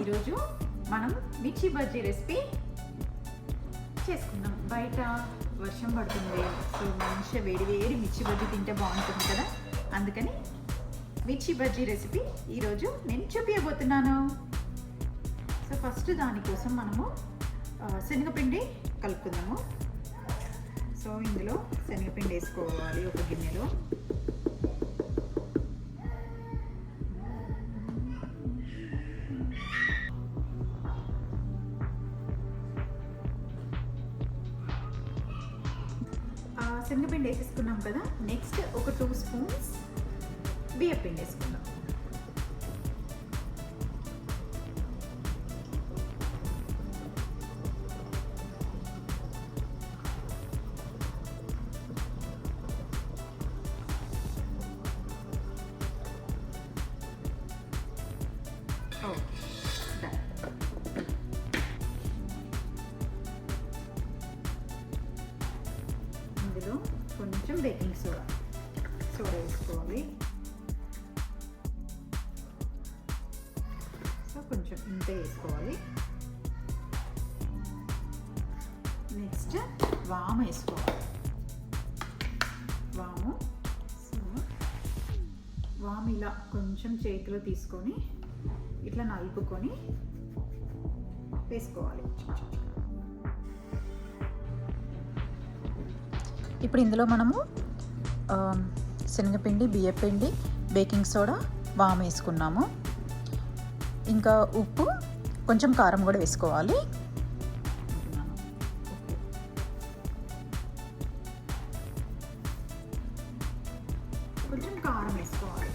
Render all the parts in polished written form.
ఈరోజు మనం మిర్చి బజ్జీ రెసిపీ చేసుకుందాం. బయట వర్షం పడుతుంది, సో మంచిగా వేడి వేడి మిర్చి బజ్జీ తింటే బాగుంటుంది కదా. అందుకని మిర్చి బజ్జీ రెసిపీ ఈరోజు నేను చూపించబోతున్నాను. సో ఫస్ట్ దానికోసం మనము శనగపిండి కలుపుకుందాము. సో ఇందులో శనగపిండి వేసుకోవాలి ఒక గిన్నెలో. శనగపిండి వేసేసుకున్నాం కదా. నెక్స్ట్ ఒక 2 స్పూన్స్ బియ్యపిండి వేసుకుందాం. ఇందులో కొంచెం బేకింగ్ సోడా వేసుకోవాలి. సో కొంచెం ఇంత వేసుకోవాలి. నెక్స్ట్ వాము వేసుకోవాలి. వాము ఇలా కొంచెం చేతిలో తీసుకొని ఇట్లా నలుపుకొని వేసుకోవాలి. ఇప్పుడు ఇందులో మనము శనగపిండి, బియ్యపిండి, బేకింగ్ సోడా, వాము వేసుకున్నాము. ఇంకా ఉప్పు, కొంచెం కారం కూడా వేసుకోవాలి. కొంచెం కారం వేసుకోవాలి.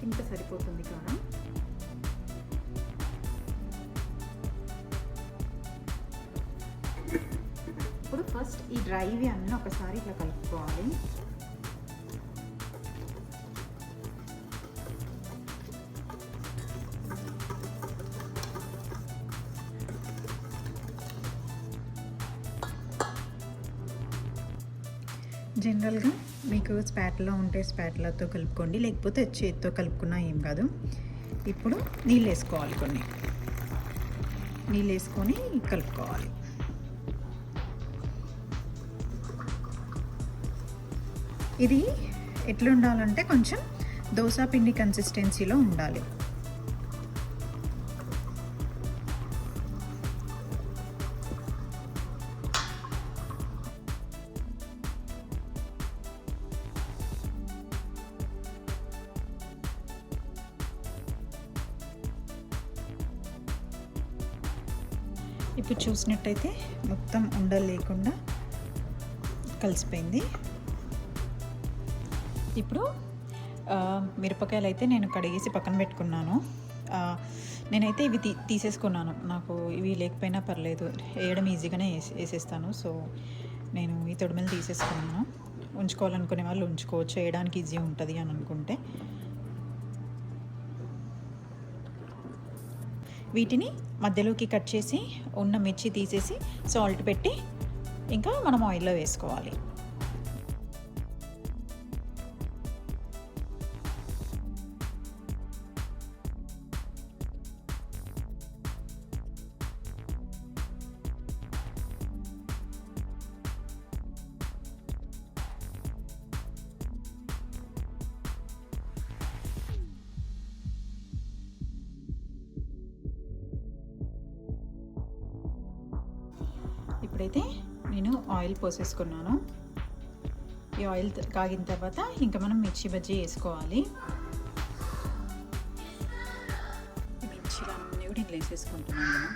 ఇంత సరిపోతుంది కారం. ఇప్పుడు ఫస్ట్ ఈ డ్రైవి అన్నీ ఒకసారి ఇట్లా కలుపుకోవాలి. జనరల్గా మీకు స్పాట్లో ఉంటే స్పాట్లతో కలుపుకోండి, లేకపోతే చేతితో కలుపుకున్నా ఏం కాదు. ఇప్పుడు నీళ్ళు వేసుకోవాలి. కొన్ని నీళ్ళు వేసుకొని కలుపుకోవాలి. ఇది ఎట్లా ఉండాలంటే కొంచెం దోస పిండి కన్సిస్టెన్సీలో ఉండాలి. ఇప్పుడు చూసినట్టయితే మొత్తం ఉండలు లేకుండా కలిసిపోయింది. ఇప్పుడు మిరపకాయలు అయితే నేను కడిగేసి పక్కన పెట్టుకున్నాను. నేనైతే ఇవి తీసేసుకున్నాను. నాకు ఇవి లేకపోయినా పర్లేదు, వేయడం ఈజీగానే వేసేస్తాను. సో నేను ఈ తొడిమెలు తీసేసుకున్నాను. ఉంచుకోవాలనుకునే వాళ్ళు ఉంచుకోవచ్చు, వేయడానికి ఈజీ ఉంటుంది అని అనుకుంటే. వీటిని మధ్యలోకి కట్ చేసి ఉన్న మిర్చి తీసేసి సాల్ట్ పెట్టి ఇంకా మనం ఆయిల్లో వేసుకోవాలి. ఇప్పుడైతే నేను ఆయిల్ పోసేసుకున్నాను. ఈ ఆయిల్ కాగిన తర్వాత ఇంకా మనం మిర్చి బజ్జీ వేసుకోవాలి. మిర్చిలన్నీ కూడా ఇంట్లో వేసేసుకుంటున్నాను.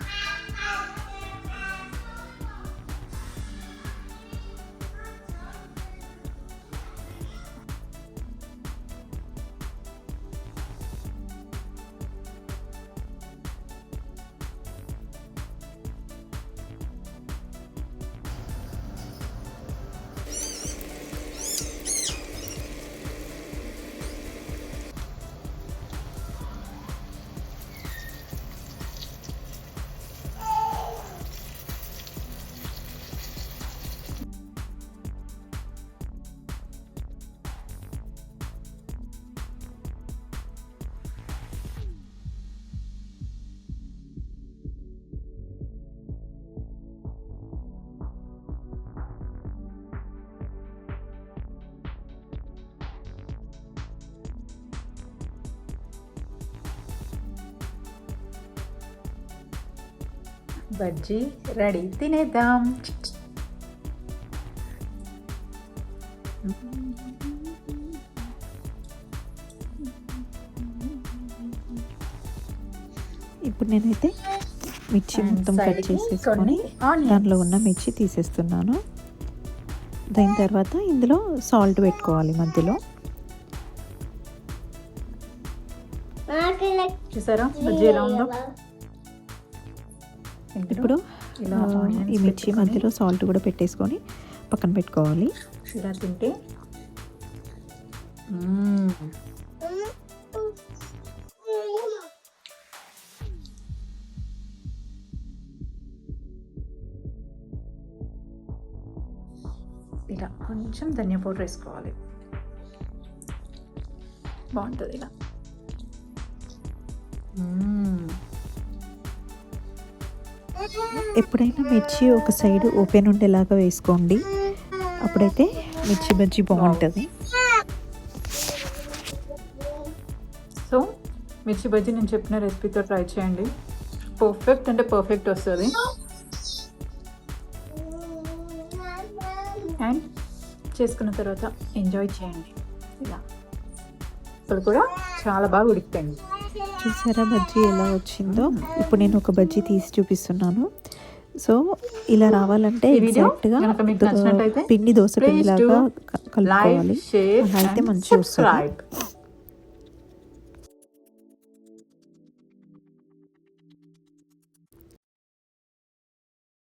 బజ్జీ రెడీ, తినేద్దాం. ఇప్పుడు నేనైతే మిర్చి మొత్తం కట్ చేసేసుకొని దాంట్లో ఉన్న మిర్చి తీసేస్తున్నాను. దాని తర్వాత ఇందులో సాల్ట్ పెట్టుకోవాలి మధ్యలో. చూసారా బజ్జీ ఎలా ఉందో? ఇప్పుడు ఈ మిర్చి మధ్యలో సాల్ట్ కూడా పెట్టేసుకొని పక్కన పెట్టుకోవాలి. ఇలా తింటే ఇలా కొంచెం ధనియా పౌడర్ వేసుకోవాలి, బాగుంటుంది ఇలా. ఎప్పుడైనా మిర్చి ఒక సైడ్ ఓపెన్ ఉండేలాగా వేసుకోండి, అప్పుడైతే మిర్చి బజ్జీ బాగుంటుంది. సో మిర్చి బజ్జీ నేను చెప్పిన రెసిపీతో ట్రై చేయండి, పర్ఫెక్ట్ అంటే పర్ఫెక్ట్ వస్తుంది. అండ్ చేసుకున్న తర్వాత ఎంజాయ్ చేయండి. ఇలా ఇప్పుడు కూడా చాలా బాగా ఉడికిపోయింది. చూసారా బజ్జీ ఎలా వచ్చిందో? ఇప్పుడు నేను ఒక బజ్జీ తీసి చూపిస్తున్నాను. సో ఇలా రావాలంటే ఎగ్జాక్ట్గా పిండి దోశ పిండిలాగా కలుపుకోవాలి, అలా అయితే మంచిగా వస్తుంది.